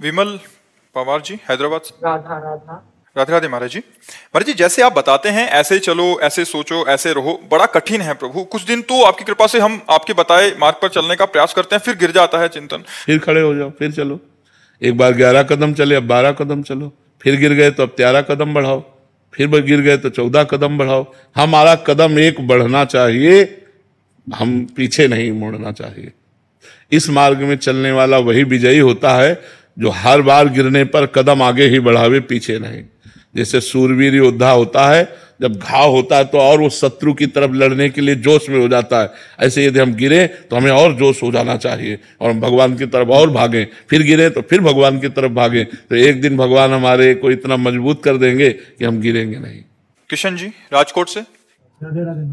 विमल पवार जी, हैदराबाद से। राधा राधा। राधे राधे महाराज जी। महाराज जी, जैसे आप बताते हैं ऐसे चलो, ऐसे सोचो, ऐसे रहो, बड़ा कठिन है प्रभु। कुछ दिन तो आपकी कृपा से हम आपके बताए मार्ग पर चलने का प्रयास करते हैं, फिर गिर जाता है चिंतन। फिर खड़े हो जाओ, फिर चलो। एक बार 11 कदम चले, अब 12 कदम चलो। फिर गिर गए तो अब 13 कदम बढ़ाओ। फिर गिर गए तो 14 कदम बढ़ाओ। हमारा कदम एक बढ़ना चाहिए, हम पीछे नहीं मुड़ना चाहिए। इस मार्ग में चलने वाला वही विजयी होता है जो हर बार गिरने पर कदम आगे ही बढ़ावे, पीछे नहीं। जैसे सूरवीर योद्धा होता है, जब घाव होता है तो और वो शत्रु की तरफ लड़ने के लिए जोश में हो जाता है। ऐसे यदि हम गिरे तो हमें और जोश हो जाना चाहिए और हम भगवान की तरफ और भागें। फिर गिरे तो फिर भगवान की तरफ भागें, तो एक दिन भगवान हमारे को इतना मजबूत कर देंगे कि हम गिरेंगे नहीं। किशन जी, राजकोट से। राधे राधे।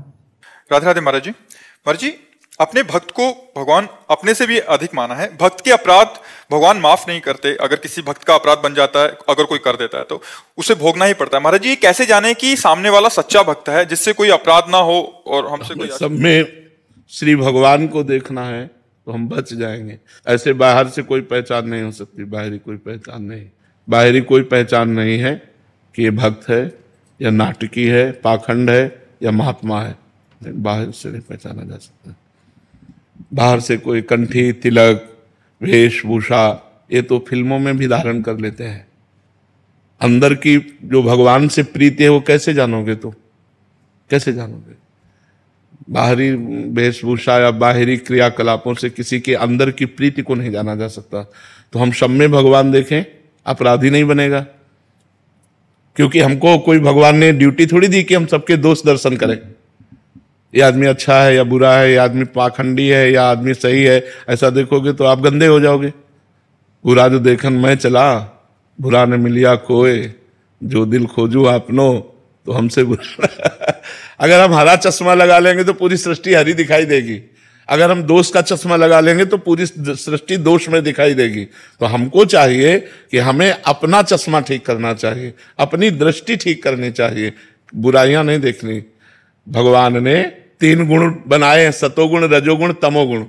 राधे राधे महाराज जी। महाराज जी, अपने भक्त को भगवान अपने से भी अधिक माना है। भक्त के अपराध भगवान माफ नहीं करते। अगर किसी भक्त का अपराध बन जाता है, अगर कोई कर देता है तो उसे भोगना ही पड़ता है। महाराज जी, कैसे जाने कि सामने वाला सच्चा भक्त है, जिससे कोई अपराध ना हो और हमसे कोई सब में श्री भगवान को देखना है तो हम बच जाएंगे। ऐसे बाहर से कोई पहचान नहीं हो सकती, बाहरी कोई पहचान नहीं। बाहरी कोई पहचान नहीं है कि ये भक्त है या नाटकी है, पाखंड है या महात्मा है। बाहर से नहीं पहचाना जा सकता। बाहर से कोई कंठी, तिलक, वेशभूषा, ये तो फिल्मों में भी धारण कर लेते हैं। अंदर की जो भगवान से प्रीति है वो कैसे जानोगे? तो कैसे जानोगे? बाहरी वेशभूषा या बाहरी क्रियाकलापों से किसी के अंदर की प्रीति को नहीं जाना जा सकता। तो हम सब में भगवान देखें, अपराधी नहीं बनेगा। क्योंकि हमको कोई भगवान ने ड्यूटी थोड़ी दी कि हम सबके दोष दर्शन करें। ये आदमी अच्छा है या बुरा है, ये आदमी पाखंडी है या आदमी सही है, ऐसा देखोगे तो आप गंदे हो जाओगे। बुरा जो देखन मैं चला, बुरा ने मिलिया कोय, जो दिल खोजू आपनो तो हमसे बुरा। अगर हम हरा चश्मा लगा लेंगे तो पूरी सृष्टि हरी दिखाई देगी। अगर हम दोष का चश्मा लगा लेंगे तो पूरी सृष्टि दोष में दिखाई देगी। तो हमको चाहिए कि हमें अपना चश्मा ठीक करना चाहिए, अपनी दृष्टि ठीक करनी चाहिए, बुराइयां नहीं देखनी। भगवान ने 3 गुण बनाए हैं, सतोगुण, रजोगुण, तमोगुण,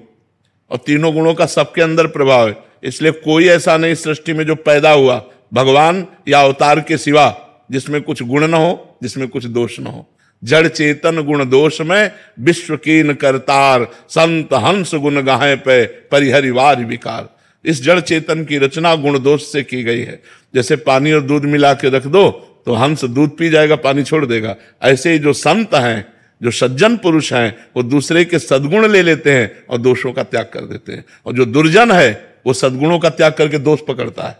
और तीनों गुणों का सबके अंदर प्रभाव है। इसलिए कोई ऐसा नहीं सृष्टि में जो पैदा हुआ भगवान या अवतार के सिवा जिसमें कुछ गुण न हो, जिसमें कुछ दोष न हो। जड़ चेतन गुण दोष में विश्व कीन करतार, संत हंस गुण गाहे पे परिहरिवार विकार। इस जड़ चेतन की रचना गुण दोष से की गई है। जैसे पानी और दूध मिला के रख दो तो हंस दूध पी जाएगा, पानी छोड़ देगा। ऐसे ही जो संत हैं, जो सज्जन पुरुष हैं, वो दूसरे के सद्गुण ले लेते हैं और दोषों का त्याग कर देते हैं। और जो दुर्जन है वो सद्गुणों का त्याग करके दोष पकड़ता है।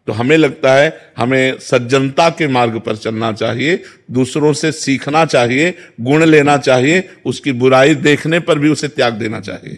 तो हमें लगता है हमें सज्जनता के मार्ग पर चलना चाहिए, दूसरों से सीखना चाहिए, गुण लेना चाहिए, उसकी बुराई देखने पर भी उसे त्याग देना चाहिए।